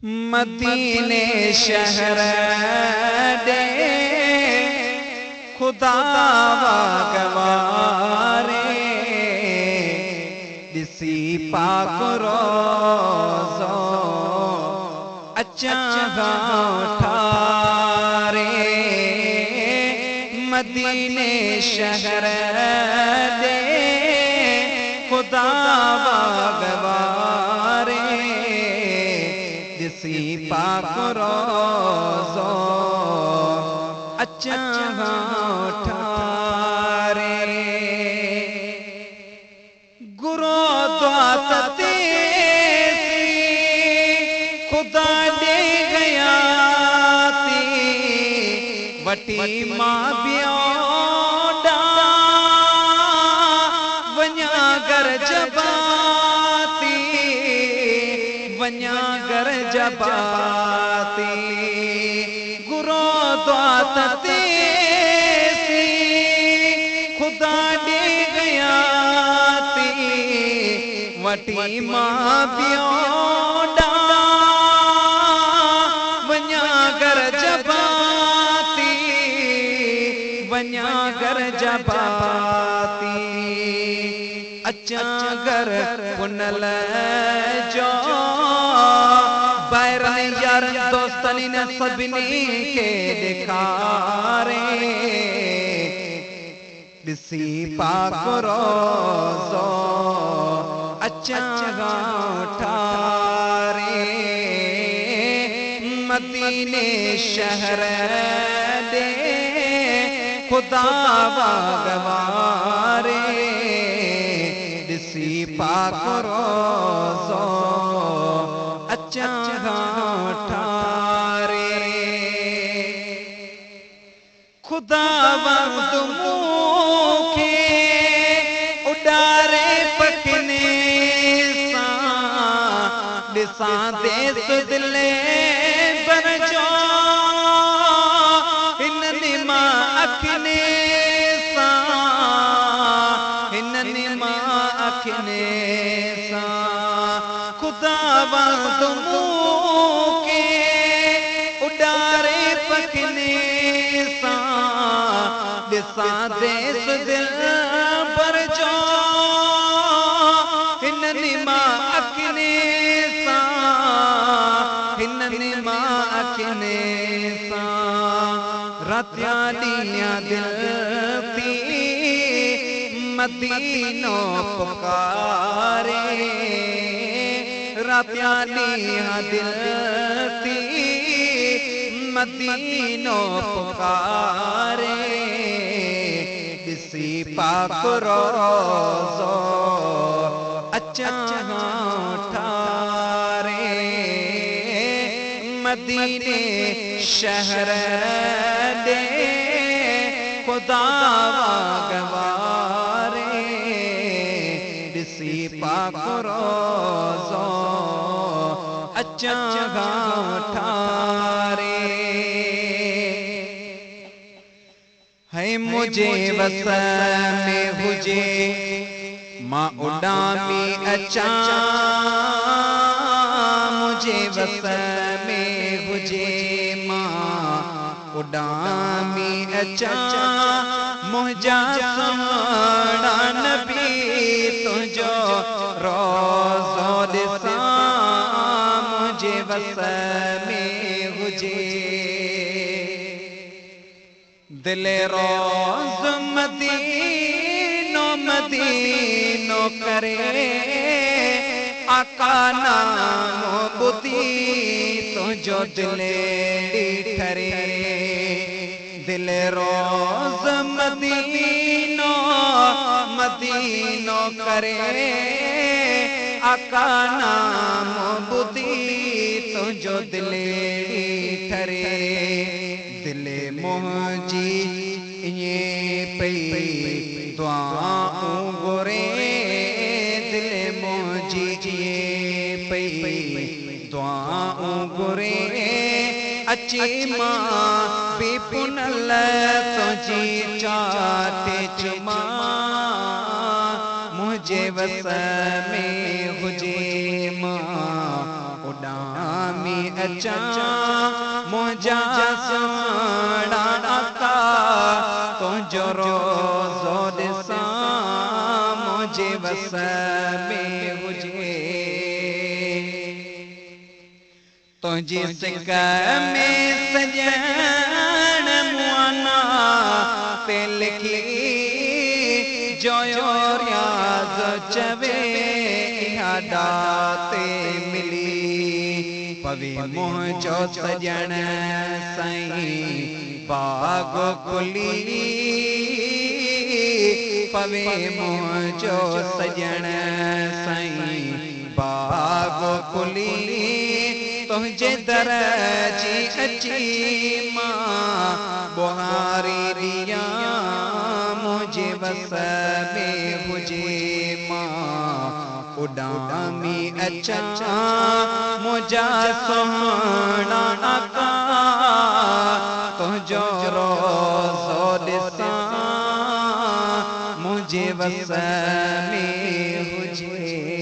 मदीने शहर दे खुदा गवारे दिसी पाक रोज़ो अच्छा ठारे मदीने शहर दे खुदा गवारे दिसी पाक रोज़ो अच्छा ठारे गुरो द्वाते खुदा दे गया ती वटी मां बियोडा वञा घर जबाती वञा घर जबाती गुरो द्वाते खुदा दे गया ती वटी मां बियोडा वञा घर जबाती वञा घर जबाती अचा घर पुनल जो ॿाहिरि यार दोस्तनी न सभिनी खे ॾेखारे दिसी पाक रोज़ो अच्छा ठारे मदीने शहर दे खुदा गवारे दिसी पाक रोज़ो अच्छा ठारे खुदा मुखे उडारे पखने सा देस दिले पर जो इननी मां अखने सा इननी मां अखने सा खुदा मुखे उडारे पखने सा दिसा देस दिल पर जो इननी मां अखने सा इननी मां अखने सा रातिया ॾींहं दिल थी मदीनो पुकारे रातिया ॾींहं दिल थी मदीनो पुकारे दिसी पाक रोज़ो अच्छा ठारे मदीने शहर दे खुदा गवारे दिसी पाक रोज़ो अच्छा ठारे है मुझे वस में हुजे मां उडामी अचा मुझे वस में हुजे मां उडामी अचा मुझा सोना नबी तुझो रोज़ो ॾिसा मुझे वस में हुजे दिल रोज़ मदीनो मदीनो करे आका नाम बुधी तुझो दिले ठरे दिल रोज़ मदीनो मदीनो करे आका नाम बुधी तुझो दिले ठरे दिले मोहजी ये पई दुआऊं गोरे दिले मोहजी ये पई दुआऊं गोरे अची मां बेपुनल तुझी चाटे चुमा मुझे वस में हुजे मां उडामी अचा मुझा सोना आका तुझो रोज़ो ॾिसां मुझे वस में हुजे तुझी सिक में सजन मुआना पे लिखी जोयो रियाज़ चवे इहादाते मिली पवे मुझो सजन साईं बाग कुली पवे मुझो सजन साईं बाग कुली तुझे दर जी अची मां बुहारी दिया मुझे बस में हुजे मां उडामी अचा मुझा सोहना आका तुझो रोज़ो ॾिसां मुझे बस में हुजे।